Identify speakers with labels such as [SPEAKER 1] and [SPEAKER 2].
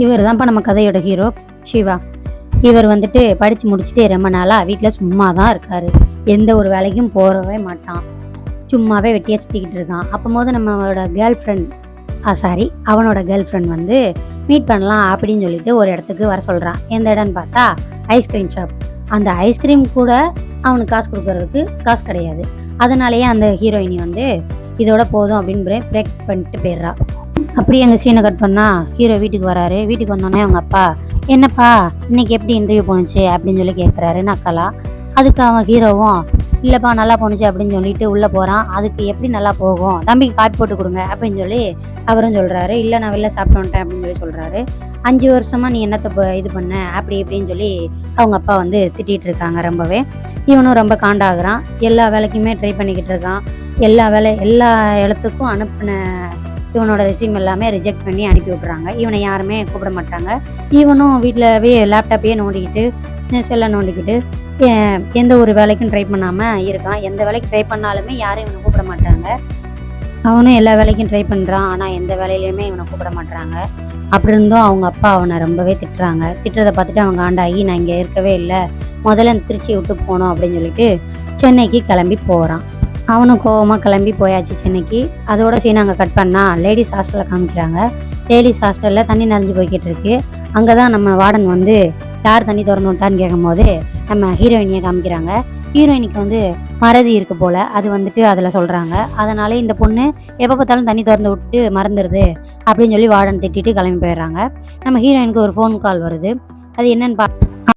[SPEAKER 1] இவர் தான்ப்பா நம்ம கதையோட ஹீரோ சிவா. இவர் வந்துட்டு படித்து முடிச்சுட்டு ரொம்ப நாளாக வீட்டில் சும்மா தான் இருக்கார். எந்த ஒரு வேலைக்கும் போகவே மாட்டான். சும்மாவே வெட்டியாக சுற்றிக்கிட்டு இருக்கான். அப்போது நம்மளோட கேர்ள் ஃப்ரெண்ட் அவனோட கேர்ள் ஃப்ரெண்ட் வந்து மீட் பண்ணலாம் அப்படின்னு சொல்லிட்டு ஒரு இடத்துக்கு வர சொல்கிறான். எந்த இடம்னு பார்த்தா ஐஸ்கிரீம் ஷாப். அந்த ஐஸ்கிரீம் கூட அவனுக்கு காசு கொடுக்கறதுக்கு காசு கிடையாது. அதனாலேயே அந்த ஹீரோயினி வந்து இதோட போதும் அப்படின்னு பிரேக் பண்ணிட்டு போயிடுறா. அப்படியே எங்கள் சீனை கட் பண்ணால் ஹீரோ வீட்டுக்கு வராரு. வீட்டுக்கு வந்தோடனே அவங்க அப்பா, என்னப்பா இன்னைக்கு எப்படி இன்டர்வியூ போணுச்சு அப்படின்னு சொல்லி கேட்குறாரு நக்கலா. அதுக்கு அவன் ஹீரோவும், இல்லைப்பா நல்லா போணுச்சு அப்படின்னு சொல்லிட்டு உள்ளே போகிறான். அதுக்கு எப்படி நல்லா போகும், தம்பிக்கு காப்பி போட்டு கொடுங்க அப்படின்னு சொல்லி அவரும் சொல்கிறாரு. இல்லை நான் வெளில சாப்பிட்டு வந்துட்டேன் அப்படின்னு சொல்லி சொல்கிறாரு. 5 வருஷமாக நீ என்னத்தை இது பண்ண அப்படி இப்படின்னு சொல்லி அவங்க அப்பா வந்து திட்டிகிட்டு இருக்காங்க ரொம்பவே. இவனும் ரொம்ப காண்டாகிறான். எல்லா வேலைக்குமே ட்ரை பண்ணிக்கிட்டு இருக்கான். எல்லா இடத்துக்கும் அனுப்பின இவனோட ரெஸ்யூம் எல்லாமே ரிஜெக்ட் பண்ணி அனுப்பி விட்றாங்க. இவனை யாருமே கூப்பிட மாட்டாங்க. இவனும் வீட்டிலவே லேப்டாப்பையே நோண்டிக்கிட்டு செல்லை நோண்டிக்கிட்டு எந்த ஒரு வேலைக்கும் ட்ரை பண்ணாமல் இருக்கான். எந்த வேலைக்கு ட்ரை பண்ணாலுமே யாரும் இவனை கூப்பிட மாட்டாங்க. அவனும் எல்லா வேலைக்கும் ட்ரை பண்ணுறான். ஆனால் எந்த வேலையிலையுமே இவனை கூப்பிட மாட்டாங்க. அப்படி இருந்தும் அவங்க அப்பா அவனை ரொம்பவே திட்டுறாங்க. திட்டுறதை பார்த்துட்டு அவங்க ஆண்டாகி, நான் இங்கே இருக்கவே இல்லை, முதல்ல அந்த திருச்சியை விட்டு போகணும் அப்படின்னு சொல்லிட்டு சென்னைக்கு கிளம்பி போகிறான். அவனும் கோவமாக கிளம்பி போயாச்சு சென்னைக்கு. அதோட சீன் அங்கே கட் பண்ணால் லேடிஸ் ஹாஸ்டலில் காமிக்கிறாங்க. லேடிஸ் ஹாஸ்டலில் தண்ணி நிறைஞ்சு போய்கிட்டு இருக்கு. அங்கே தான் நம்ம வார்டன் வந்து யார் தண்ணி திறந்து விட்டான்னு கேட்கும்போது நம்ம ஹீரோயினியை காமிக்கிறாங்க. ஹீரோயினிக்கு வந்து மறதி இருக்கு போல், அது வந்துட்டு அதில் சொல்கிறாங்க. அதனால இந்த பொண்ணு எப்போ பார்த்தாலும் தண்ணி திறந்து விட்டுட்டு மறந்துடுது அப்படின்னு சொல்லி வார்டன் திட்டிட்டு கிளம்பி போயிடுறாங்க. நம்ம ஹீரோயினுக்கு ஒரு ஃபோன் கால் வருது. அது என்னன்னு